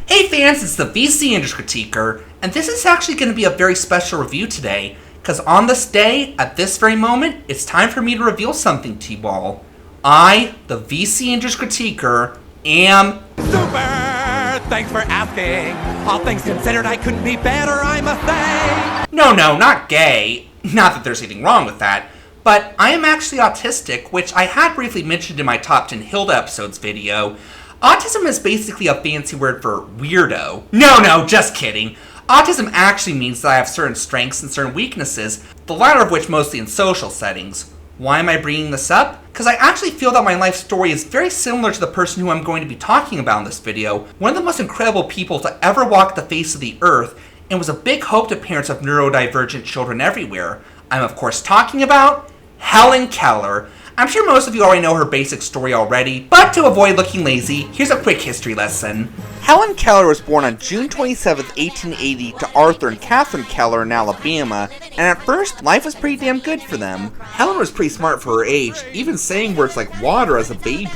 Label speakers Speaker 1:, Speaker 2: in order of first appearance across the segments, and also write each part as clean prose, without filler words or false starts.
Speaker 1: Hey fans, it's the VC Industry Critiquer, and this is actually going to be a very special review today, because on this day, at this very moment, it's time for me to reveal something to you all. I, the VC Industry Critiquer, am...
Speaker 2: Super! Thanks for asking. All things considered, I couldn't be better, I must say.
Speaker 1: No, not gay. Not that there's anything wrong with that. But I am actually autistic, which I had briefly mentioned in my Top 10 Hilda episodes video. Autism is basically a fancy word for weirdo. No, just kidding. Autism actually means that I have certain strengths and certain weaknesses, the latter of which mostly in social settings. Why am I bringing this up? Because I actually feel that my life story is very similar to the person who I'm going to be talking about in this video, one of the most incredible people to ever walk the face of the earth, and was a big hope to parents of neurodivergent children everywhere. I'm of course talking about Helen Keller. I'm sure most of you already know her basic story already, but to avoid looking lazy, here's a quick history lesson. Helen Keller was born on June 27, 1880 to Arthur and Catherine Keller in Alabama, and at first, life was pretty damn good for them. Helen was pretty smart for her age, even saying words like water as a baby.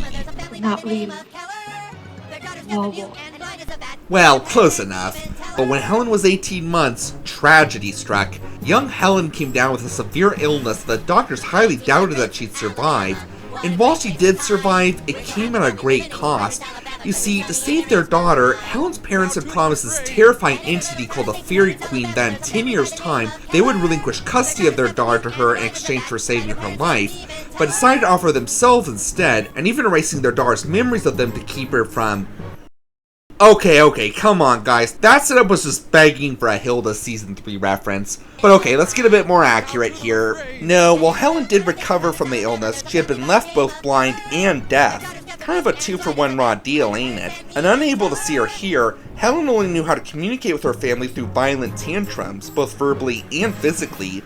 Speaker 3: Not really.
Speaker 1: Well, close enough. But when Helen was 18 months, tragedy struck. Young Helen came down with a severe illness that doctors highly doubted that she'd survive. And while she did survive, it came at a great cost. You see, to save their daughter, Helen's parents had promised this terrifying entity called a fairy queen that in 10 years' time, they would relinquish custody of their daughter to her in exchange for saving her life, but decided to offer themselves instead, and even erasing their daughter's memories of them to keep her from... Okay, come on guys, that setup was just begging for a Hilda Season 3 reference. But okay, let's get a bit more accurate here. No, while Helen did recover from the illness, she had been left both blind and deaf. Kind of a 2-for-1 raw deal, ain't it? And unable to see or hear, Helen only knew how to communicate with her family through violent tantrums, both verbally and physically.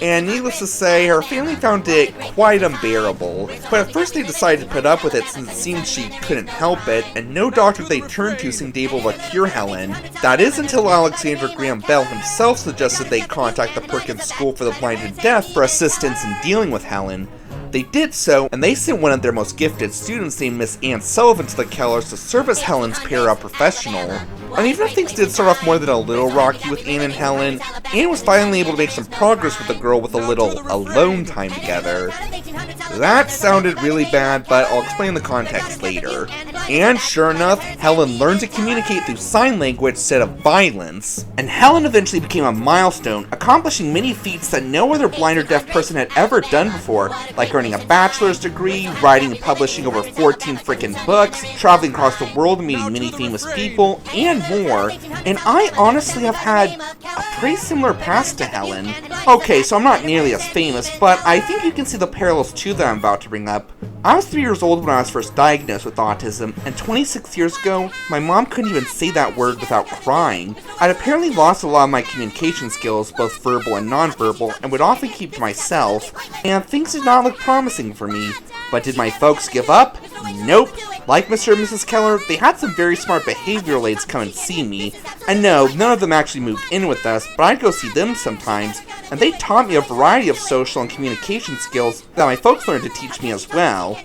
Speaker 1: And needless to say, her family found it quite unbearable. But at first they decided to put up with it since it seemed she couldn't help it, and no doctor they turned to seemed able to cure Helen. That is until Alexander Graham Bell himself suggested they contact the Perkins School for the Blind and Deaf for assistance in dealing with Helen. They did so, and they sent one of their most gifted students named Miss Ann Sullivan to the Kellers to serve as Helen's paraprofessional. And even if things did start off more than a little rocky with Ann and Helen, Ann was finally able to make some progress with the girl with a little alone time together. That sounded really bad, but I'll explain the context later. And sure enough, Helen learned to communicate through sign language instead of violence. And Helen eventually became a milestone, accomplishing many feats that no other blind or deaf person had ever done before, like earning a bachelor's degree, writing and publishing over 14 frickin' books, traveling across the world and meeting many famous people, and more. And I honestly have had a pretty similar past to Helen. Okay, so I'm not nearly as famous, but I think you can see the parallels too that I'm about to bring up. I was 3 years old when I was first diagnosed with autism, and 26 years ago, my mom couldn't even say that word without crying. I'd apparently lost a lot of my communication skills, both verbal and nonverbal, and would often keep to myself, and things did not look promising for me. But did my folks give up? Nope. Like Mr. and Mrs. Keller, they had some very smart behavioral aides come and see me. And no, none of them actually moved in with us, but I'd go see them sometimes, and they taught me a variety of social and communication skills that my folks learned to teach me as well.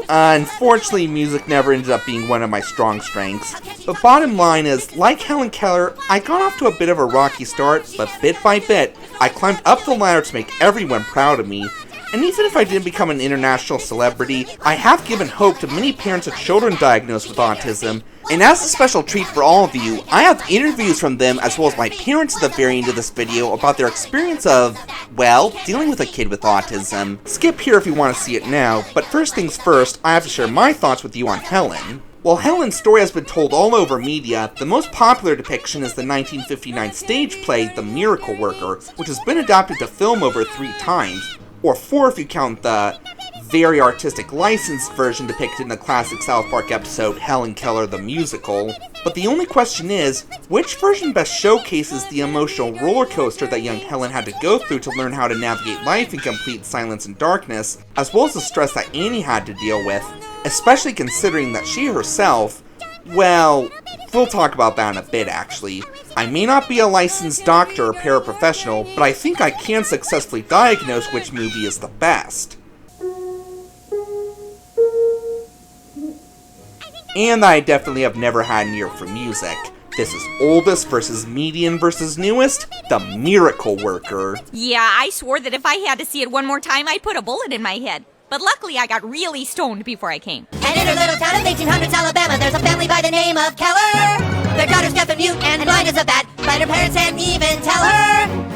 Speaker 1: Unfortunately, music never ended up being one of my strong strengths. But bottom line is, like Helen Keller, I got off to a bit of a rocky start, but bit by bit, I climbed up the ladder to make everyone proud of me. And even if I didn't become an international celebrity, I have given hope to many parents of children diagnosed with autism. And as a special treat for all of you, I have interviews from them as well as my parents at the very end of this video about their experience of, well, dealing with a kid with autism. Skip here if you want to see it now, but first things first, I have to share my thoughts with you on Helen. While Helen's story has been told all over media, the most popular depiction is the 1959 stage play The Miracle Worker, which has been adapted to film over 3 times, or 4 if you count the very artistic licensed version depicted in the classic South Park episode Helen Keller the Musical. But the only question is, which version best showcases the emotional roller coaster that young Helen had to go through to learn how to navigate life in complete silence and darkness, as well as the stress that Annie had to deal with, especially considering that she herself, well, we'll talk about that in a bit actually. I may not be a licensed doctor or paraprofessional, but I think I can successfully diagnose which movie is the best. and that I definitely have never had an ear for music. This is oldest versus median versus newest, The Miracle Worker.
Speaker 3: Yeah, I swore that if I had to see it one more time, I'd put a bullet in my head. But luckily, I got really stoned before I came.
Speaker 4: And in her little town of 1800s Alabama, there's a family by the name of Keller. Their daughter's deaf and mute and blind as a bat, but her parents hadn't even tell her.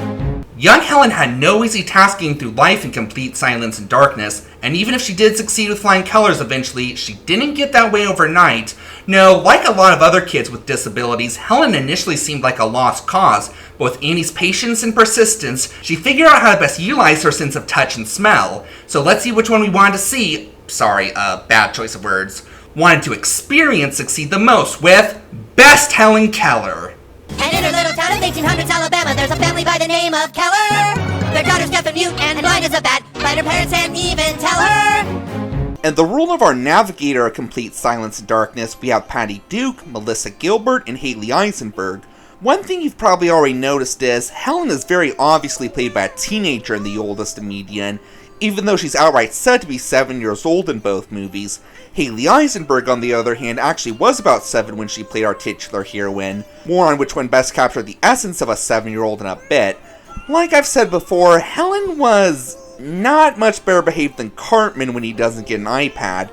Speaker 1: Young Helen had no easy task getting through life in complete silence and darkness, and even if she did succeed with flying colors eventually, she didn't get that way overnight. No, like a lot of other kids with disabilities, Helen initially seemed like a lost cause, but with Annie's patience and persistence, she figured out how to best utilize her sense of touch and smell. So let's see which one we wanted to see, bad choice of words, wanted to experience succeed the most with Best Helen Keller.
Speaker 4: And in her little town of 1800s Alabama, there's a family by the name of Keller. Their daughter's deaf and mute and blind as a bat, but her parents hadn't even tell her.
Speaker 1: And the role of our navigator of complete silence and darkness, we have Patty Duke, Melissa Gilbert, and Haley Eisenberg. One thing you've probably already noticed is, Helen is very obviously played by a teenager in the oldest and median, even though she's outright said to be 7 years old in both movies. Haley Eisenberg, on the other hand, actually was about 7 when she played our titular heroine. More on which one best captured the essence of a 7-year-old in a bit. Like I've said before, Helen was not much better behaved than Cartman when he doesn't get an iPad.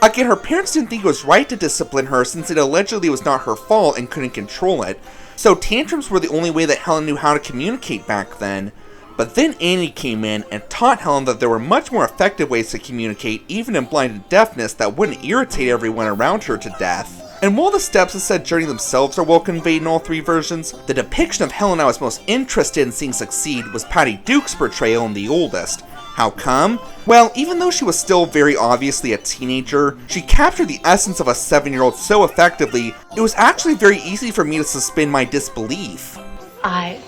Speaker 1: Again, her parents didn't think it was right to discipline her since it allegedly was not her fault and couldn't control it. So tantrums were the only way that Helen knew how to communicate back then. But then Annie came in and taught Helen that there were much more effective ways to communicate, even in blinded deafness, that wouldn't irritate everyone around her to death. And while the steps of said journey themselves are well conveyed in all three versions, the depiction of Helen I was most interested in seeing succeed was Patty Duke's portrayal in the oldest. How come? Well, even though she was still very obviously a teenager, she captured the essence of a 7-year-old so effectively, it was actually very easy for me to suspend my disbelief.
Speaker 5: Eyes.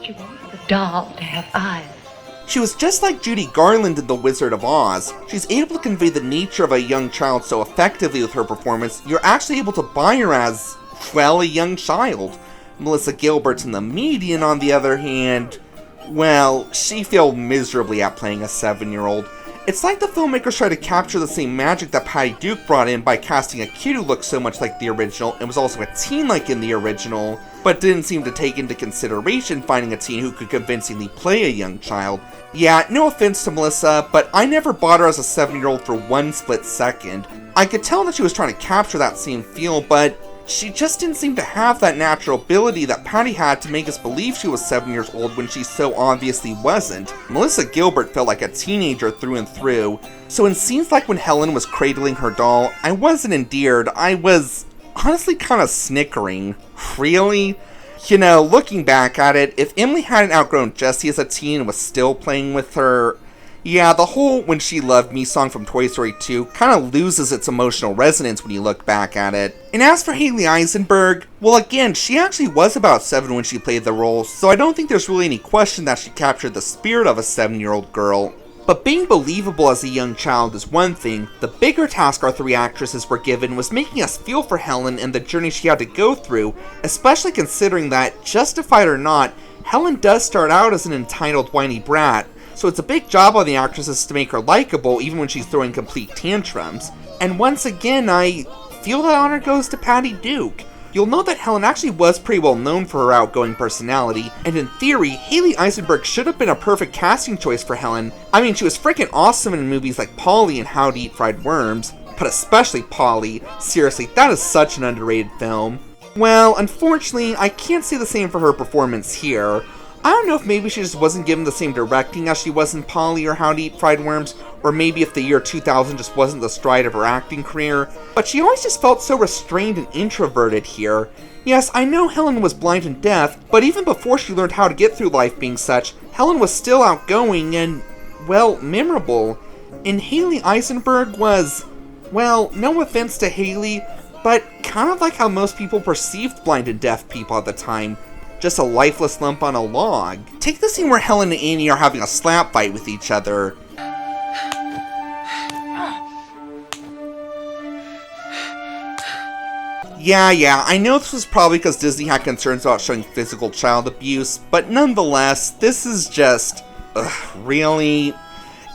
Speaker 5: You want the doll to have eyes.
Speaker 1: She was just like Judy Garland in The Wizard of Oz. She's able to convey the nature of a young child so effectively with her performance, you're actually able to buy her as, well, a young child. Melissa Gilbert in The Median, on the other hand, well, she failed miserably at playing a 7-year-old. It's like the filmmakers tried to capture the same magic that Patty Duke brought in by casting a kid who looked so much like the original and was also a teen like in the original, but didn't seem to take into consideration finding a teen who could convincingly play a young child. Yeah, no offense to Melissa, but I never bought her as a 7-year-old for one split second. I could tell that she was trying to capture that same feel, but she just didn't seem to have that natural ability that Patty had to make us believe she was 7 years old when she so obviously wasn't. Melissa Gilbert felt like a teenager through and through, so in scenes like when Helen was cradling her doll, I wasn't endeared, I was honestly kind of snickering. Really? You know, looking back at it, if Emily hadn't outgrown Jessie as a teen and was still playing with her, yeah, the whole When She Loved Me song from Toy Story 2 kind of loses its emotional resonance when you look back at it. And as for Haley Eisenberg, well again, she actually was about 7 when she played the role, so I don't think there's really any question that she captured the spirit of a 7-year-old girl. But being believable as a young child is one thing, the bigger task our three actresses were given was making us feel for Helen and the journey she had to go through, especially considering that, justified or not, Helen does start out as an entitled whiny brat, so it's a big job on the actresses to make her likable even when she's throwing complete tantrums. And once again, I feel that honor goes to Patty Duke. You'll note that Helen actually was pretty well known for her outgoing personality, and in theory, Haley Eisenberg should have been a perfect casting choice for Helen. I mean, she was freaking awesome in movies like Polly and How to Eat Fried Worms, but especially Polly. Seriously, that is such an underrated film. Well, unfortunately, I can't say the same for her performance here. I don't know if maybe she just wasn't given the same directing as she was in Polly or How to Eat Fried Worms, or maybe if the year 2000 just wasn't the stride of her acting career, but she always just felt so restrained and introverted here. Yes, I know Helen was blind and deaf, but even before she learned how to get through life being such, Helen was still outgoing and, well, memorable. And Haley Eisenberg was, well, no offense to Haley, but kind of like how most people perceived blind and deaf people at the time. Just a lifeless lump on a log. Take the scene where Helen and Annie are having a slap fight with each other. Yeah, I know this was probably because Disney had concerns about showing physical child abuse, but nonetheless, this is just, really?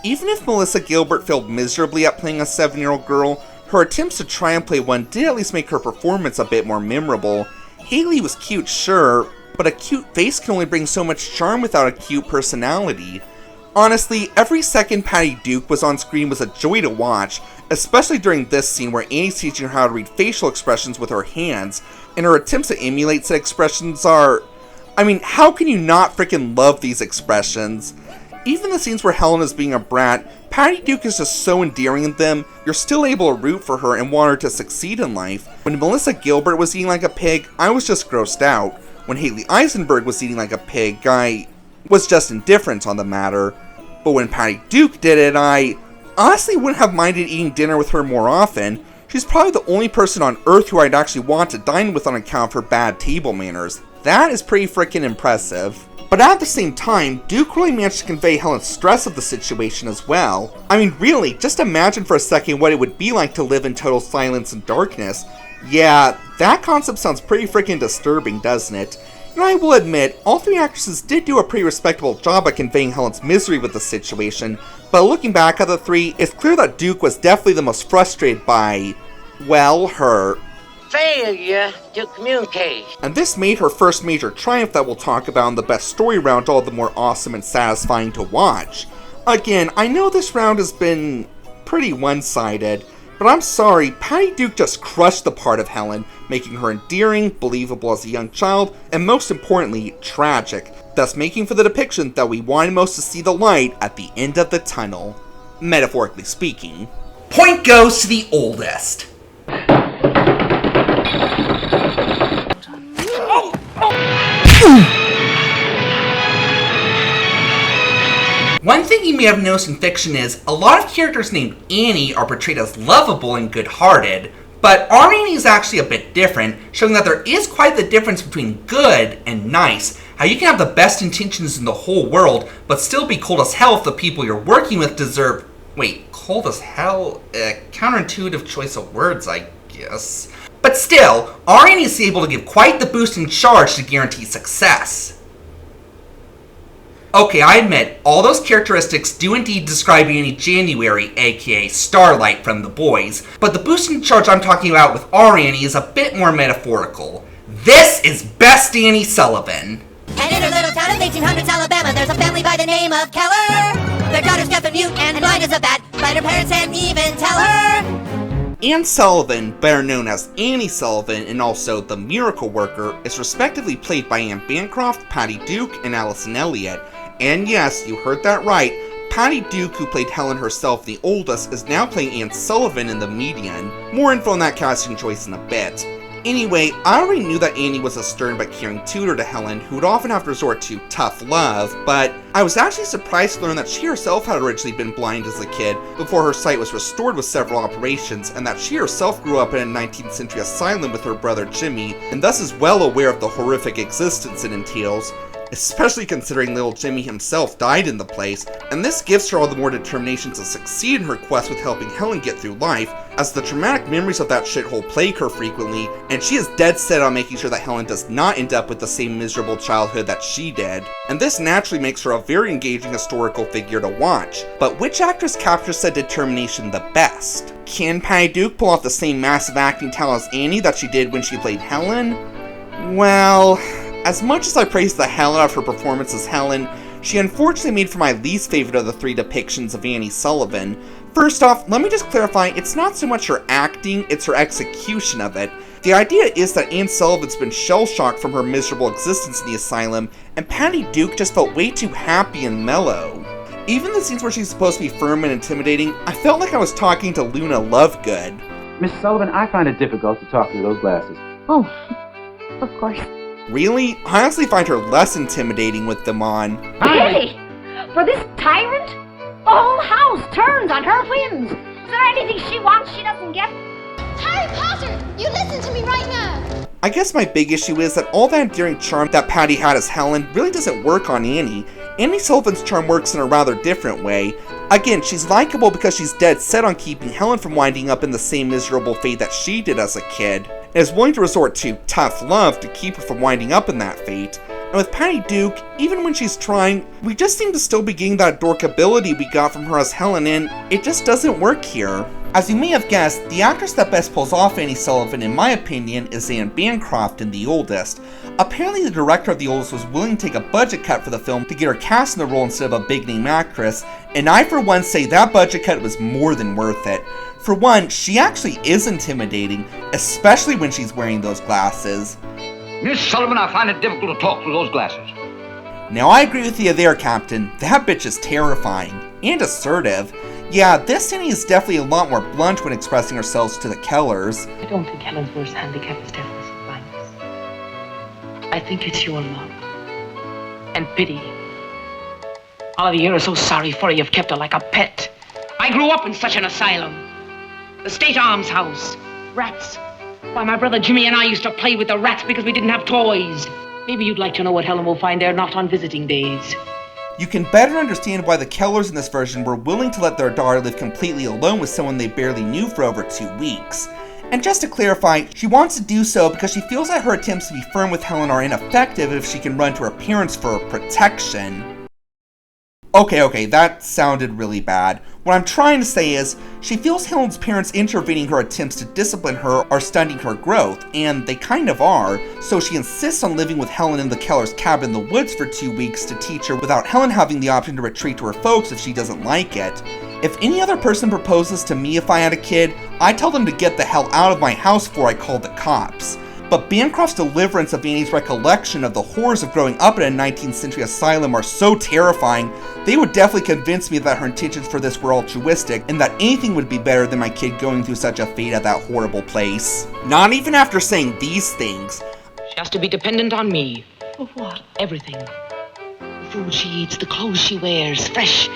Speaker 1: Even if Melissa Gilbert failed miserably at playing a 7-year-old girl, her attempts to try and play one did at least make her performance a bit more memorable. Haley was cute, sure, but a cute face can only bring so much charm without a cute personality. Honestly, every second Patty Duke was on screen was a joy to watch, especially during this scene where Annie's teaching her how to read facial expressions with her hands, and her attempts to emulate said expressions are... I mean, how can you not freaking love these expressions? Even the scenes where Helen is being a brat, Patty Duke is just so endearing in them, you're still able to root for her and want her to succeed in life. When Melissa Gilbert was eating like a pig, I was just grossed out. When Haley Eisenberg was eating like a pig, I was just indifferent on the matter. But when Patty Duke did it, I honestly wouldn't have minded eating dinner with her more often. She's probably the only person on earth who I'd actually want to dine with on account of her bad table manners. That is pretty freaking impressive. But at the same time, Duke really managed to convey Helen's stress of the situation as well. I mean, really, just imagine for a second what it would be like to live in total silence and darkness. Yeah, that concept sounds pretty freaking disturbing, doesn't it? And I will admit, all three actresses did do a pretty respectable job at conveying Helen's misery with the situation, but looking back at the three, it's clear that Duke was definitely the most frustrated by, well, her
Speaker 6: failure to communicate.
Speaker 1: And this made her first major triumph that we'll talk about in the best story round all the more awesome and satisfying to watch. Again, I know this round has been pretty one-sided, but I'm sorry, Patty Duke just crushed the part of Helen, making her endearing, believable as a young child, and most importantly, tragic, thus making for the depiction that we wanted most to see the light at the end of the tunnel. Metaphorically speaking.
Speaker 7: Point goes to the oldest. One thing you may have noticed in fiction is, a lot of characters named Annie are portrayed as lovable and good-hearted, but our Annie is actually a bit different, showing that there is quite the difference between good and nice, how you can have the best intentions in the whole world, but still be cold as hell if the people you're working with deserve... Wait, cold as hell? Counterintuitive choice of words, I guess. But still, our Annie is able to give quite the boost in charge to guarantee success. Okay, I admit, all those characteristics do indeed describe Annie January, aka Starlight from The Boys, but the boost in charge I'm talking about with our Annie is a bit more metaphorical. This is Best Annie Sullivan.
Speaker 4: And in her little town of 1800s Alabama, there's a family by the name of Keller. Their daughter's deaf and mute and blind as a bat, but her parents can't even tell her.
Speaker 1: Anne Sullivan, better known as Annie Sullivan and also the Miracle Worker, is respectively played by Anne Bancroft, Patty Duke, and Allison Elliott. And yes, you heard that right, Patty Duke, who played Helen herself, the oldest, is now playing Anne Sullivan in the median. More info on that casting choice in a bit. Anyway, I already knew that Annie was a stern but caring tutor to Helen, who would often have to resort to tough love, but I was actually surprised to learn that she herself had originally been blind as a kid before her sight was restored with several operations, and that she herself grew up in a 19th century asylum with her brother Jimmy, and thus is well aware of the horrific existence it entails, especially considering little Jimmy himself died in the place, and this gives her all the more determination to succeed in her quest with helping Helen get through life, as the traumatic memories of that shithole plague her frequently, and she is dead set on making sure that Helen does not end up with the same miserable childhood that she did. And this naturally makes her a very engaging historical figure to watch. But which actress captures said determination the best? Can Patty Duke pull off the same massive acting talent as Annie that she did when she played Helen? Well, as much as I praise the hell out of her performance as Helen, she unfortunately made for my least favorite of the three depictions of Annie Sullivan. First off, let me just clarify, it's not so much her acting, it's her execution of it. The idea is that Anne Sullivan's been shell-shocked from her miserable existence in the asylum, and Patty Duke just felt way too happy and mellow. Even the scenes where she's supposed to be firm and intimidating, I felt like I was talking to Luna Lovegood.
Speaker 8: Miss Sullivan, I find it difficult to talk through those glasses.
Speaker 5: Oh, of course.
Speaker 1: Really? I honestly find her less intimidating with them on.
Speaker 5: Really? For this tyrant? The whole house turns on her whims. Is there anything she wants she doesn't get?
Speaker 9: Harry Potter, you listen to me right now.
Speaker 1: I guess my big issue is that all that endearing charm that Patty had as Helen really doesn't work on Annie. Annie Sullivan's charm works in a rather different way. Again, she's likable because she's dead set on keeping Helen from winding up in the same miserable fate that she did as a kid, and is willing to resort to tough love to keep her from winding up in that fate. And with Patty Duke, even when she's trying, we just seem to still be getting that dork ability we got from her as Helen, and it just doesn't work here. As you may have guessed, the actress that best pulls off Annie Sullivan, in my opinion, is Anne Bancroft in The Oldest. Apparently the director of The Oldest was willing to take a budget cut for the film to get her cast in the role instead of a big-name actress, and I for one say that budget cut was more than worth it. For one, she actually is intimidating, especially when she's wearing those glasses.
Speaker 10: Miss Sullivan, I find it difficult to talk through those glasses.
Speaker 1: Now I agree with you there, Captain. That bitch is terrifying. And assertive. Yeah, this Annie is definitely a lot more blunt when expressing herself to the Kellers.
Speaker 11: I don't think Helen's worst handicap is deafness and blindness. I think it's your love. And pity. All of you are so sorry for her, you've kept her like a pet. I grew up in such an asylum. The state almshouse. Rats. Why, my brother Jimmy and I used to play with the rats because we didn't have toys. Maybe you'd like to know what Helen will find there not on visiting days.
Speaker 1: You can better understand why the Kellers in this version were willing to let their daughter live completely alone with someone they barely knew for over 2 weeks. And just to clarify, she wants to do so because she feels that her attempts to be firm with Helen are ineffective if she can run to her parents for protection. Okay, that sounded really bad. What I'm trying to say is, she feels Helen's parents intervening her attempts to discipline her are stunting her growth, and they kind of are, so she insists on living with Helen in the Keller's cabin in the woods for 2 weeks to teach her without Helen having the option to retreat to her folks if she doesn't like it. If any other person proposes to me if I had a kid, I tell them to get the hell out of my house before I call the cops. But Bancroft's deliverance of Annie's recollection of the horrors of growing up in a 19th century asylum are so terrifying, they would definitely convince me that her intentions for this were altruistic, and that anything would be better than my kid going through such a fate at that horrible place. Not even after saying these things.
Speaker 11: She has to be dependent on me. For what? Everything. The food she eats, the clothes she wears, fresh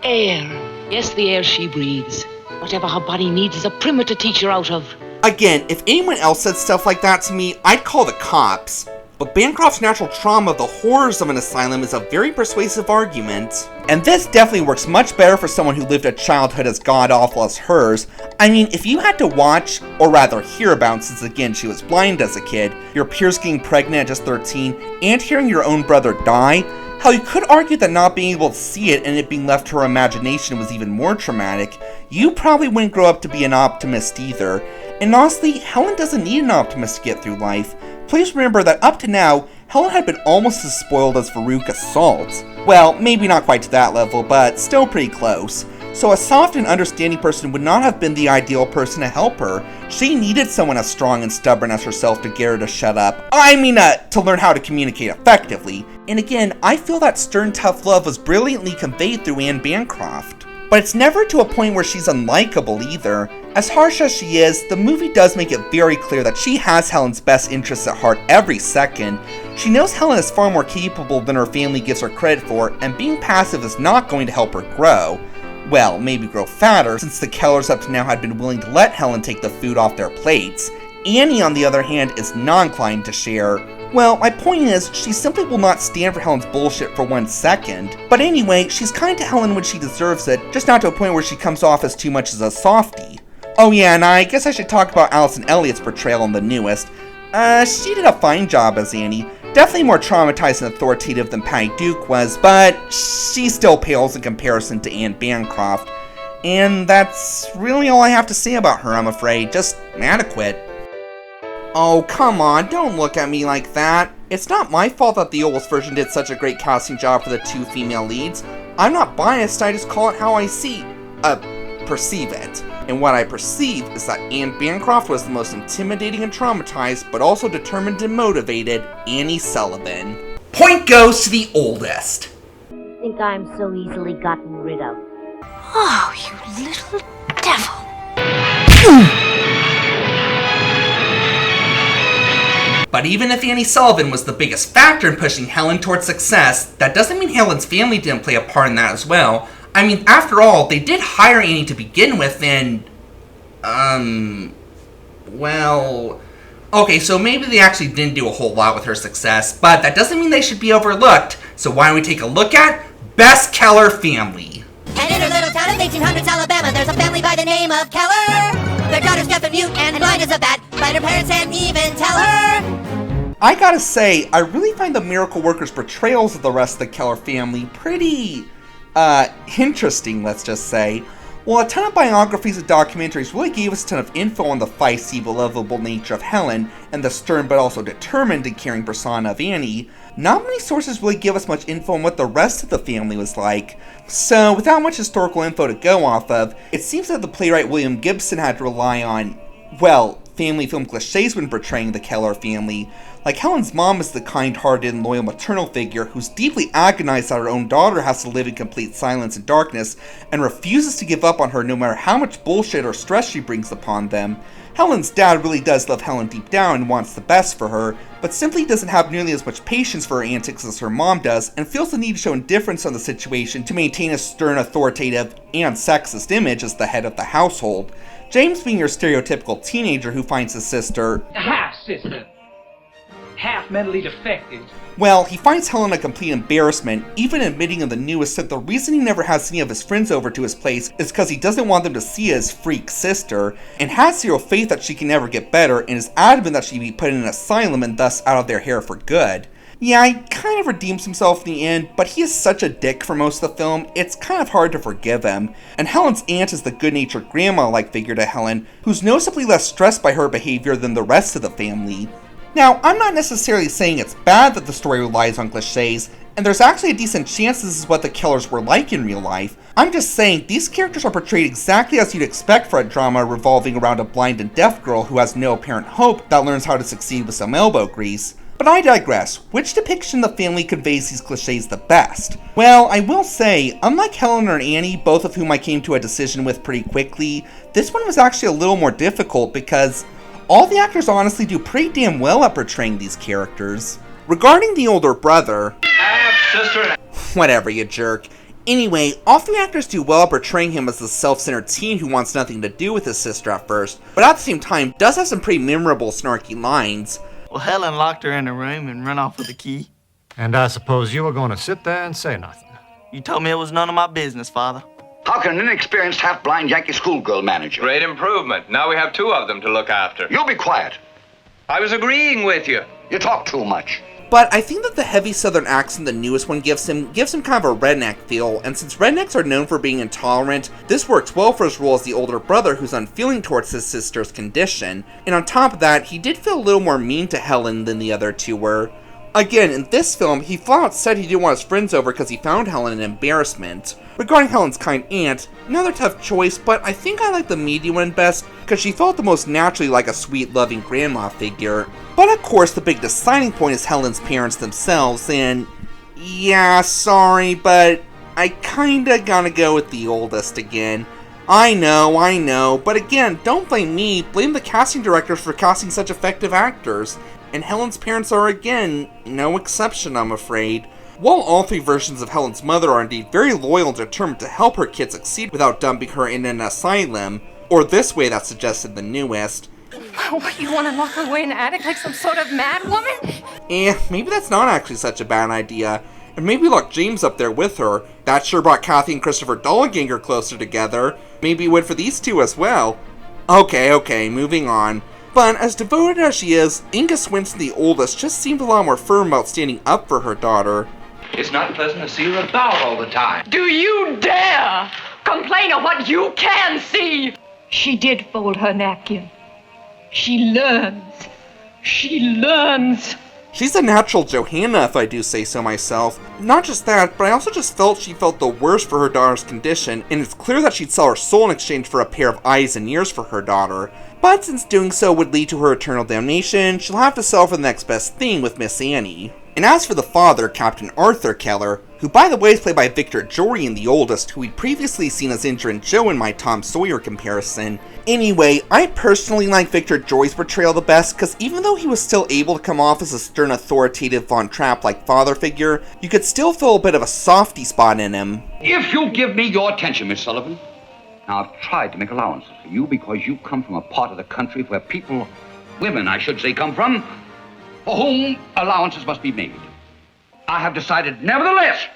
Speaker 11: air. Yes, the air she breathes. Whatever her body needs is a primer to teach her out of.
Speaker 1: Again, if anyone else said stuff like that to me, I'd call the cops. But Bancroft's natural trauma of the horrors of an asylum is a very persuasive argument. And this definitely works much better for someone who lived a childhood as god-awful as hers. I mean, if you had to watch, or rather hear about, since again she was blind as a kid, your peers getting pregnant at just 13, and hearing your own brother die, hell, you could argue that not being able to see it and it being left to her imagination was even more traumatic. You probably wouldn't grow up to be an optimist either. And honestly, Helen doesn't need an optimist to get through life. Please remember that up to now, Helen had been almost as spoiled as Veruca Salt. Well, maybe not quite to that level, but still pretty close. So a soft and understanding person would not have been the ideal person to help her. She needed someone as strong and stubborn as herself to get her to shut up. To learn how to communicate effectively. And again, I feel that stern, tough love was brilliantly conveyed through Anne Bancroft. But it's never to a point where she's unlikable either. As harsh as she is, the movie does make it very clear that she has Helen's best interests at heart every second. She knows Helen is far more capable than her family gives her credit for, and being passive is not going to help her grow. Well, maybe grow fatter, since the Kellers up to now had been willing to let Helen take the food off their plates. Annie, on the other hand, is not inclined to share. Well, my point is, she simply will not stand for Helen's bullshit for 1 second. But anyway, she's kind to Helen when she deserves it, just not to a point where she comes off as too much as a softie. Oh yeah, and I guess I should talk about Allison Elliott's portrayal in the newest. She did a fine job as Annie. Definitely more traumatized and authoritative than Patty Duke was, but she still pales in comparison to Anne Bancroft. And that's really all I have to say about her, I'm afraid. Just adequate. Oh, come on, don't look at me like that. It's not my fault that the oldest version did such a great casting job for the 2 female leads. I'm not biased, I just call it how I perceive it. And what I perceive is that Anne Bancroft was the most intimidating and traumatized, but also determined and motivated, Annie Sullivan. Point goes to the oldest.
Speaker 5: Think I'm so easily gotten rid of.
Speaker 3: Oh, you little devil.
Speaker 7: But even if Annie Sullivan was the biggest factor in pushing Helen towards success, that doesn't mean Helen's family didn't play a part in that as well. I mean, after all, they did hire Annie to begin with, and, well, okay, so maybe they actually didn't do a whole lot with her success, but that doesn't mean they should be overlooked. So why don't we take a look at Best Keller Family?
Speaker 4: And in her little town of 1800s Alabama, there's a family by the name of Keller. Their daughter's deaf and mute and blind as a bat, but her parents can't even tell her.
Speaker 7: I gotta say, I really find the Miracle Workers' portrayals of the rest of the Keller family pretty, interesting, let's just say. While a ton of biographies and documentaries really gave us a ton of info on the feisty, lovable nature of Helen and the stern but also determined and caring persona of Annie, not many sources really give us much info on what the rest of the family was like. So, without much historical info to go off of, it seems that the playwright William Gibson had to rely on, well, family film cliches when portraying the Keller family. Like, Helen's mom is the kind-hearted and loyal maternal figure who's deeply agonized that her own daughter has to live in complete silence and darkness and refuses to give up on her no matter how much bullshit or stress she brings upon them. Helen's dad really does love Helen deep down and wants the best for her, but simply doesn't have nearly as much patience for her antics as her mom does and feels the need to show indifference on the situation to maintain a stern, authoritative, and sexist image as the head of the household. James being your stereotypical teenager who finds his sister...
Speaker 8: half-sister. Half mentally defective.
Speaker 7: Well, he finds Helen a complete embarrassment, even admitting in the newest that the reason he never has any of his friends over to his place is because he doesn't want them to see his freak sister, and has zero faith that she can ever get better, and is adamant that she be put in an asylum and thus out of their hair for good. Yeah, he kind of redeems himself in the end, but he is such a dick for most of the film, it's kind of hard to forgive him. And Helen's aunt is the good-natured grandma-like figure to Helen, who's noticeably less stressed by her behavior than the rest of the family. Now, I'm not necessarily saying it's bad that the story relies on cliches, and there's actually a decent chance this is what the Kellers were like in real life. I'm just saying, these characters are portrayed exactly as you'd expect for a drama revolving around a blind and deaf girl who has no apparent hope that learns how to succeed with some elbow grease. But I digress. Which depiction of the family conveys these cliches the best? Well, I will say, unlike Helen and Annie, both of whom I came to a decision with pretty quickly, this one was actually a little more difficult because all the actors honestly do pretty damn well at portraying these characters. Regarding the older brother... Whatever, you jerk. Anyway, all three actors do well at portraying him as the self-centered teen who wants nothing to do with his sister at first, but at the same time does have some pretty memorable snarky lines.
Speaker 12: Well, Helen locked her in a room and run off with the key.
Speaker 13: And I suppose you were going to sit there and say nothing.
Speaker 12: You told me it was none of my business, Father.
Speaker 10: How can an inexperienced, half-blind Yankee schoolgirl manage you?
Speaker 14: Great improvement. Now we have two of them to look after.
Speaker 10: You be quiet.
Speaker 14: I was agreeing with you.
Speaker 10: You talk too much.
Speaker 7: But I think that the heavy southern accent the newest one gives him kind of a redneck feel, and since rednecks are known for being intolerant, this works well for his role as the older brother who's unfeeling towards his sister's condition. And on top of that, he did feel a little more mean to Helen than the other two were. Again, in this film, he flat out said he didn't want his friends over because he found Helen an embarrassment. Regarding Helen's kind aunt, another tough choice, but I think I like the medium one best because she felt the most naturally like a sweet, loving grandma figure. But of course, the big deciding point is Helen's parents themselves, and yeah, sorry, but I kinda gotta go with the oldest again. I know, but again, don't blame me, blame the casting directors for casting such effective actors. And Helen's parents are, again, no exception, I'm afraid. While all three versions of Helen's mother are indeed very loyal and determined to help her kid succeed without dumping her in an asylum, or this way that's suggested the newest.
Speaker 15: What, you want to lock her away in the attic like some sort of mad woman?
Speaker 7: Maybe that's not actually such a bad idea. And maybe lock James up there with her. That sure brought Kathy and Christopher Dolliganger closer together. Maybe it would for these two as well. Okay, moving on. But as devoted as she is, Inga Swinson, the oldest, just seemed a lot more firm about standing up for her daughter.
Speaker 16: It's not pleasant to see her about all the time.
Speaker 15: Do you dare complain of what you can see? She did fold her napkin. She learns.
Speaker 7: She's a natural Johanna, if I do say so myself. Not just that, but I also just felt she felt the worst for her daughter's condition, and it's clear that she'd sell her soul in exchange for a pair of eyes and ears for her daughter. But since doing so would lead to her eternal damnation, she'll have to settle for the next best thing with Miss Annie. And as for the father, Captain Arthur Keller, who by the way is played by Victor Jorian, the oldest, who we'd previously seen as Injun Joe in my Tom Sawyer comparison. Anyway, I personally like Victor Joy's portrayal the best, because even though he was still able to come off as a stern, authoritative, Von Trapp-like father figure, you could still feel a bit of a softy spot in him.
Speaker 10: If you'll give me your attention, Miss Sullivan. Now, I've tried to make allowances for you because you come from a part of the country where people, women I should say, come from, for whom allowances must be made. I have decided, nevertheless,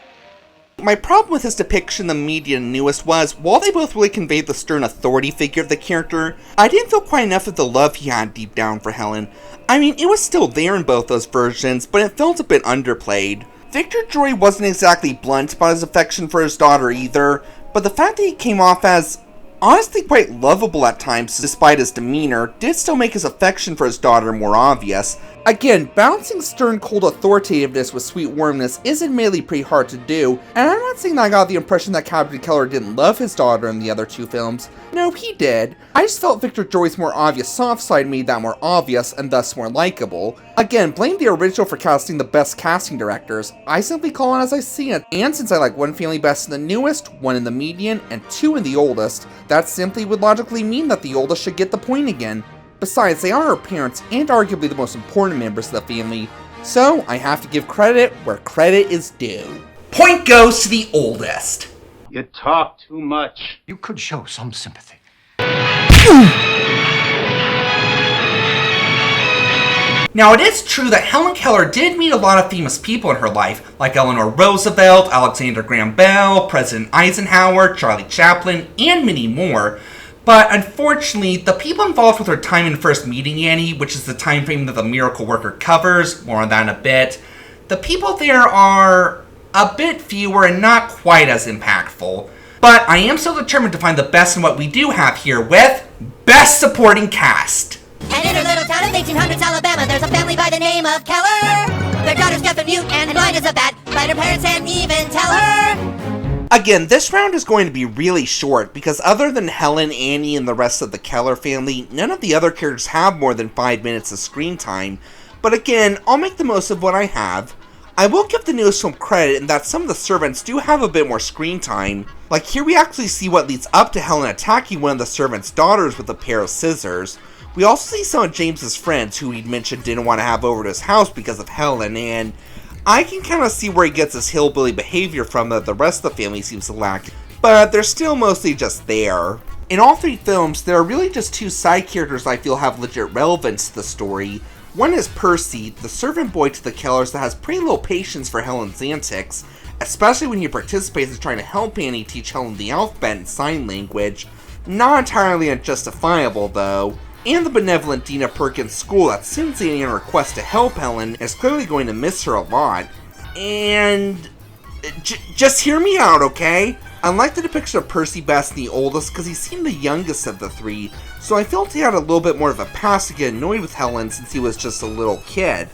Speaker 7: My problem with his depiction of the media and newest was, while they both really conveyed the stern authority figure of the character, I didn't feel quite enough of the love he had deep down for Helen. I mean, it was still there in both those versions, but it felt a bit underplayed. Victor Joy wasn't exactly blunt about his affection for his daughter either, but the fact that he came off as honestly quite lovable at times despite his demeanor did still make his affection for his daughter more obvious. Again, balancing stern cold authoritativeness with sweet warmness is admittedly pretty hard to do, and I'm not saying that I got the impression that Captain Keller didn't love his daughter in the other two films. No, he did. I just felt Victor Joy's more obvious soft side made that more obvious and thus more likable. Again, blame the original for casting the best casting directors. I simply call it as I see it, and since I like one family best in the newest, one in the median, and two in the oldest, that simply would logically mean that the oldest should get the point again. Besides, they are her parents and arguably the most important members of the family, so I have to give credit where credit is due. Point goes to the oldest.
Speaker 17: You talk too much.
Speaker 13: You could show some sympathy.
Speaker 7: Now, it is true that Helen Keller did meet a lot of famous people in her life, like Eleanor Roosevelt, Alexander Graham Bell, President Eisenhower, Charlie Chaplin, and many more. But unfortunately, the people involved with her time in first meeting Annie, which is the time frame that The Miracle Worker covers, more on that in a bit, the people there are a bit fewer and not quite as impactful. But I am still determined to find the best in what we do have here with Best Supporting Cast.
Speaker 4: And in her little town of 1800s Alabama, there's a family by the name of Keller. Their daughter's deaf and mute and blind as a bat, but her parents can't even tell her.
Speaker 7: Again, this round is going to be really short, because other than Helen, Annie, and the rest of the Keller family, none of the other characters have more than 5 minutes of screen time. But again, I'll make the most of what I have. I will give the newest film credit in that some of the servants do have a bit more screen time. Like here we actually see what leads up to Helen attacking one of the servants' daughters with a pair of scissors. We also see some of James's friends who he'd mentioned didn't want to have over to his house because of Helen, and I can kind of see where he gets his hillbilly behavior from that the rest of the family seems to lack, but they're still mostly just there. In all three films, there are really just two side characters I feel have legit relevance to the story. One is Percy, the servant boy to the Kellers that has pretty little patience for Helen's antics, especially when he participates in trying to help Annie teach Helen the alphabet and sign language. Not entirely unjustifiable though. And the benevolent dean of Perkins School that sends Annie on a request to help Helen is clearly going to miss her a lot. And just hear me out, okay? I like the depiction of Percy best in the oldest because he seemed the youngest of the three, so I felt he had a little bit more of a pass to get annoyed with Helen since he was just a little kid.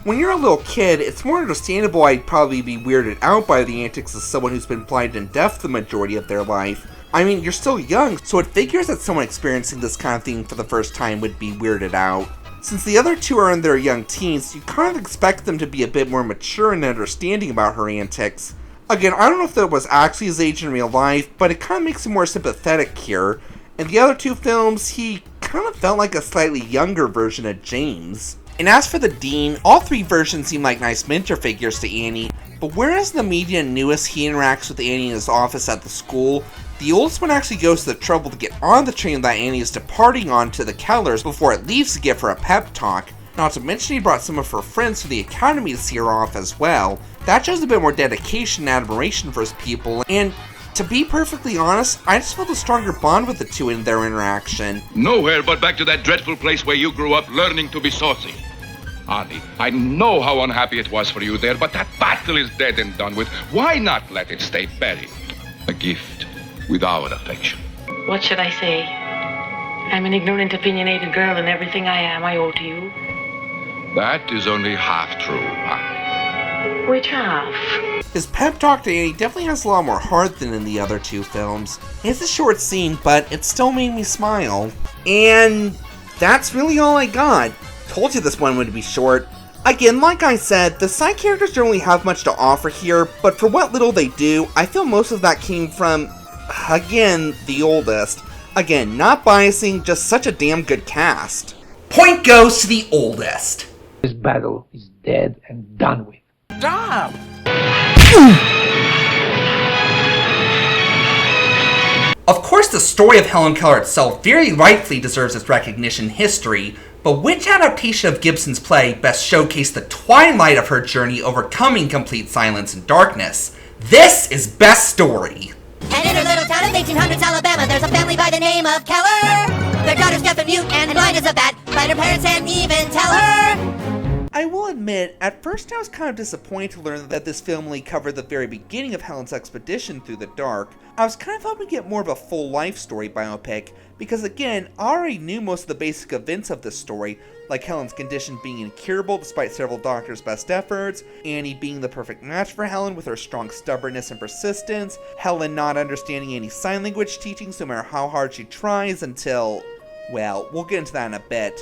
Speaker 7: When you're a little kid, it's more understandable I'd probably be weirded out by the antics of someone who's been blind and deaf the majority of their life. I mean, you're still young, so it figures that someone experiencing this kind of thing for the first time would be weirded out. Since the other two are in their young teens, you kind of expect them to be a bit more mature and understanding about her antics. Again, I don't know if that was actually his age in real life, but it kind of makes him more sympathetic here. In the other two films, he kind of felt like a slightly younger version of James. And as for the Dean, all three versions seem like nice mentor figures to Annie, but whereas in the media and newest he interacts with Annie in his office at the school, the oldest one actually goes to the trouble to get on the train that Annie is departing on to the Kellers before it leaves to give her a pep talk. Not to mention he brought some of her friends to the academy to see her off as well. That shows a bit more dedication and admiration for his people, and to be perfectly honest, I just felt a stronger bond with the two in their interaction.
Speaker 18: Nowhere but back to that dreadful place where you grew up learning to be saucy. Annie, I know how unhappy it was for you there, but that battle is dead and done with. Why not let it stay buried? A gift without affection.
Speaker 11: What should I say? I'm an ignorant, opinionated girl, and everything I am I owe to you.
Speaker 18: That is only half true, Annie.
Speaker 11: Which half?
Speaker 7: His pep talk to Annie definitely has a lot more heart than in the other two films. It's a short scene, but it still made me smile. And that's really all I got. Told you this one would be short. Again, like I said, the side characters don't really have much to offer here, but for what little they do, I feel most of that came from, again, the oldest. Again, not biasing, just such a damn good cast. Point goes to the oldest.
Speaker 8: This battle is dead and done with.
Speaker 12: Stop!
Speaker 7: Of course, the story of Helen Keller itself very rightfully deserves its recognition in history, but which adaptation of Gibson's play best showcased the twilight of her journey overcoming complete silence and darkness? This is Best Story.
Speaker 4: And in her little town of 1800s Alabama, there's a family by the name of Keller. Their daughter's deaf and mute and blind as a bat, but her parents can't even tell her.
Speaker 1: I will admit, at first I was kind of disappointed to learn that this film only covered the very beginning of Helen's expedition through the dark. I was kind of hoping to get more of a full life story biopic, because again, I already knew most of the basic events of this story, like Helen's condition being incurable despite several doctors' best efforts, Annie being the perfect match for Helen with her strong stubbornness and persistence, Helen not understanding any sign language teachings no matter how hard she tries until, well, we'll get into that in a bit.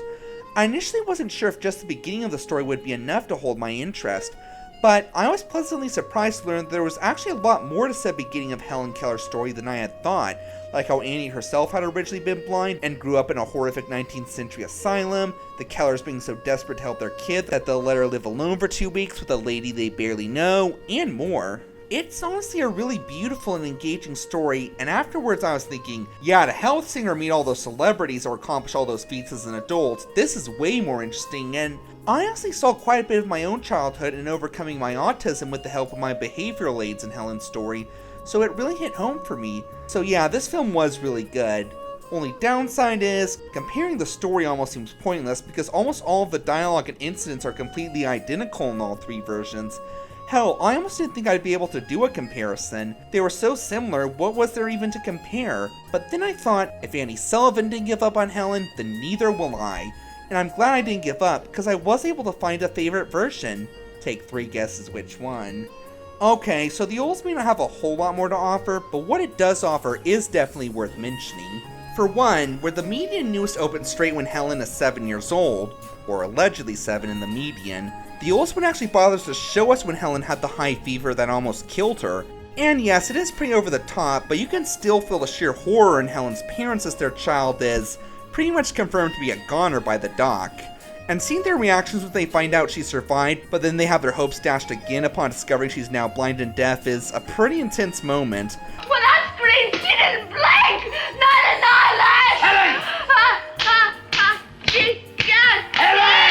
Speaker 1: I initially wasn't sure if just the beginning of the story would be enough to hold my interest, but I was pleasantly surprised to learn that there was actually a lot more to said beginning of Helen Keller's story than I had thought, like how Annie herself had originally been blind and grew up in a horrific 19th century asylum, the Kellers being so desperate to help their kid that they'll let her live alone for 2 weeks with a lady they barely know, and more. It's honestly a really beautiful and engaging story, and afterwards I was thinking, yeah, to hell with seeing her meet all those celebrities or accomplish all those feats as an adult, this is way more interesting, and I honestly saw quite a bit of my own childhood in overcoming my autism with the help of my behavioral aids in Helen's story, so it really hit home for me. So yeah, this film was really good. Only downside is, comparing the story almost seems pointless because almost all of the dialogue and incidents are completely identical in all 3 versions. Hell, I almost didn't think I'd be able to do a comparison. They were so similar, what was there even to compare? But then I thought, if Annie Sullivan didn't give up on Helen, then neither will I. And I'm glad I didn't give up, because I was able to find a favorite version. Take 3 guesses which one. Okay, so the olds may not have a whole lot more to offer, but what it does offer is definitely worth mentioning. For one, where the median newest opened straight when Helen is 7 years old, or allegedly 7 in the median, the oldest one actually bothers to show us when Helen had the high fever that almost killed her. And yes, it is pretty over the top, but you can still feel the sheer horror in Helen's parents as their child is pretty much confirmed to be a goner by the doc. And seeing their reactions when they find out she survived, but then they have their hopes dashed again upon discovering she's now blind and deaf is a pretty intense moment.
Speaker 5: When I screamed, she didn't blink! Not an eyelash!
Speaker 16: Helen!
Speaker 5: She just...
Speaker 16: Helen!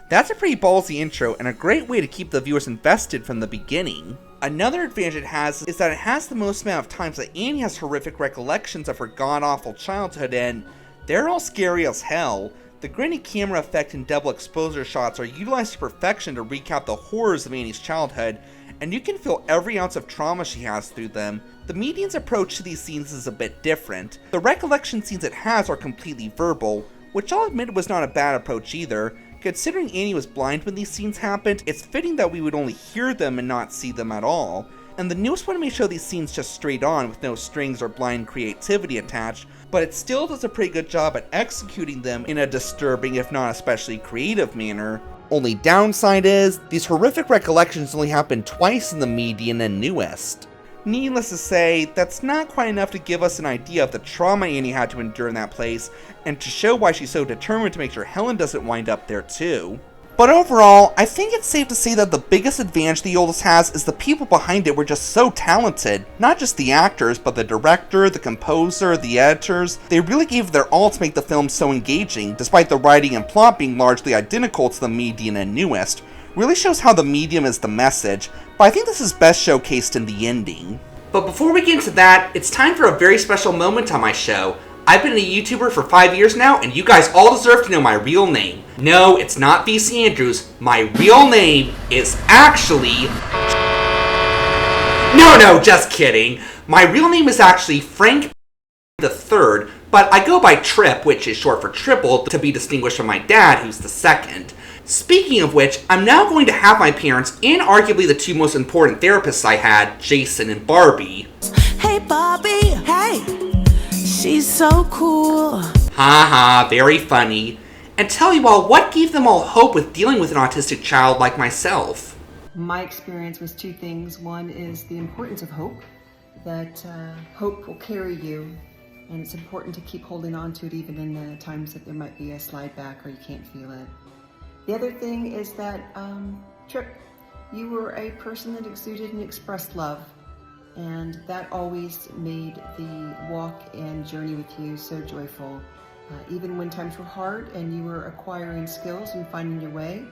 Speaker 1: That's a pretty ballsy intro and a great way to keep the viewers invested from the beginning. Another advantage it has is that it has the most amount of times that Annie has horrific recollections of her god-awful childhood, and they're all scary as hell. The grainy camera effect and double exposure shots are utilized to perfection to recap the horrors of Annie's childhood, and you can feel every ounce of trauma she has through them. The median's approach to these scenes is a bit different. The recollection scenes it has are completely verbal, which I'll admit was not a bad approach either. Considering Annie was blind when these scenes happened, it's fitting that we would only hear them and not see them at all. And the newest one may show these scenes just straight on with no strings or blind creativity attached, but it still does a pretty good job at executing them in a disturbing if not especially creative manner. Only downside is, these horrific recollections only happen twice in the median and newest. Needless to say, that's not quite enough to give us an idea of the trauma Annie had to endure in that place, and to show why she's so determined to make sure Helen doesn't wind up there too. But overall, I think it's safe to say that the biggest advantage the oldest has is the people behind it were just so talented. Not just the actors, but the director, the composer, the editors. They really gave their all to make the film so engaging, despite the writing and plot being largely identical to the median and newest. Really shows how the medium is the message, but I think this is best showcased in the ending. But before we get into that, it's time for a very special moment on my show. I've been a YouTuber for 5 years now, and you guys all deserve to know my real name. No, it's not VC Andrews. My real name is actually... No, just kidding. My real name is actually Frank the Third, but I go by Trip, which is short for Triple, to be distinguished from my dad, who's the second. Speaking of which, I'm now going to have my parents and arguably the 2 most important therapists I had, Jason and Barbie.
Speaker 19: Hey Barbie, hey, she's so cool.
Speaker 7: Haha, very funny. And tell you all what gave them all hope with dealing with an autistic child like myself.
Speaker 20: My experience was 2 things. One is the importance of hope, that hope will carry you, and it's important to keep holding on to it even in the times that there might be a slide back or you can't feel it. The other thing is that, Trip, you were a person that exuded and expressed love, and that always made the walk and journey with you so joyful. Even when times were hard and you were acquiring skills and finding your way,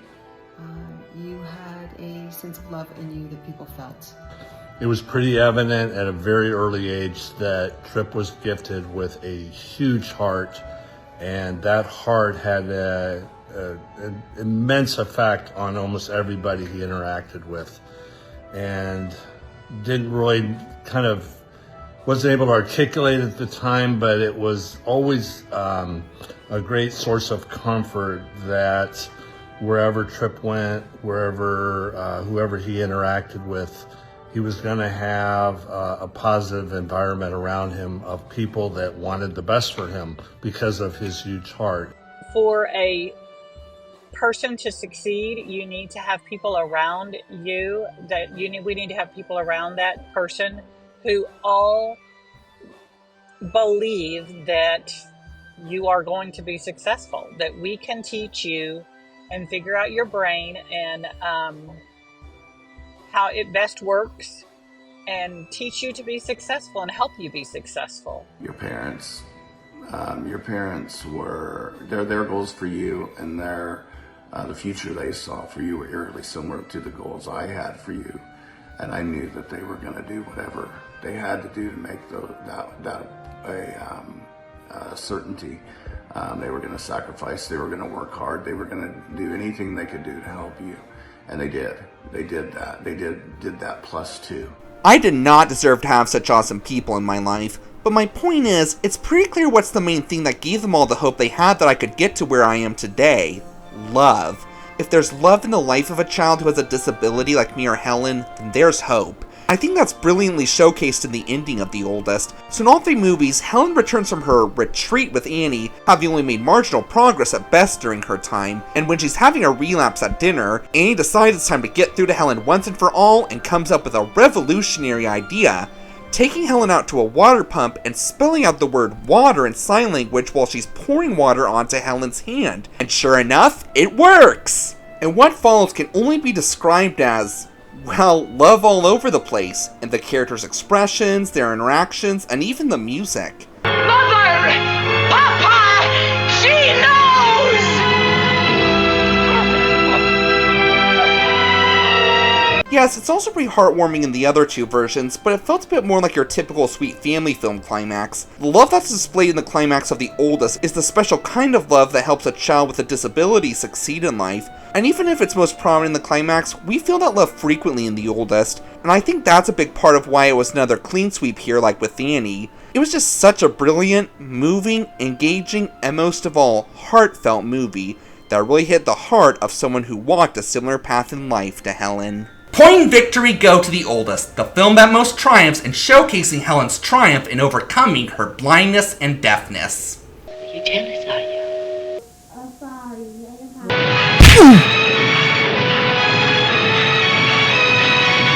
Speaker 20: you had a sense of love in you that people felt.
Speaker 21: It was pretty evident at a very early age that Tripp was gifted with a huge heart, and that heart had an immense effect on almost everybody he interacted with, and didn't really wasn't able to articulate at the time, but it was always a great source of comfort that wherever Tripp went, whoever he interacted with, he was going to have a positive environment around him of people that wanted the best for him because of his huge heart.
Speaker 22: For a person to succeed, you need to have people around you we need to have people around that person who all believe that you are going to be successful, that we can teach you and figure out your brain and how it best works and teach you to be successful and help you be successful.
Speaker 23: Your parents were, their goals for you and the future they saw for you were eerily similar to the goals I had for you. And I knew that they were going to do whatever they had to do to make that a certainty. They were going to sacrifice, they were going to work hard, they were going to do anything they could do to help you. And they did. They did that. They did that plus two.
Speaker 1: I did not deserve to have such awesome people in my life, but my point is, it's pretty clear what's the main thing that gave them all the hope they had that I could get to where I am today. Love. If there's love in the life of a child who has a disability like me or Helen, then there's hope. I think that's brilliantly showcased in the ending of The Oldest. So in all three movies, Helen returns from her retreat with Annie, having only made marginal progress at best during her time, and when she's having a relapse at dinner, Annie decides it's time to get through to Helen once and for all and comes up with a revolutionary idea, taking Helen out to a water pump and spelling out the word water in sign language while she's pouring water onto Helen's hand. And sure enough, it works! And what follows can only be described as, well, love all over the place, in the characters' expressions, their interactions, and even the music.
Speaker 15: Mother! Papa! She knows!
Speaker 1: Yes, it's also pretty heartwarming in the other two versions, but it felt a bit more like your typical sweet family film climax. The love that's displayed in the climax of The Oldest is the special kind of love that helps a child with a disability succeed in life, and even if it's most prominent in the climax, we feel that love frequently in The Oldest, and I think that's a big part of why it was another clean sweep here like with Annie. It was just such a brilliant, moving, engaging, and most of all, heartfelt movie that really hit the heart of someone who walked a similar path in life to Helen.
Speaker 7: Point and victory go to The Oldest, the film that most triumphs in showcasing Helen's triumph in overcoming her blindness and deafness.
Speaker 11: Are you jealous, are you?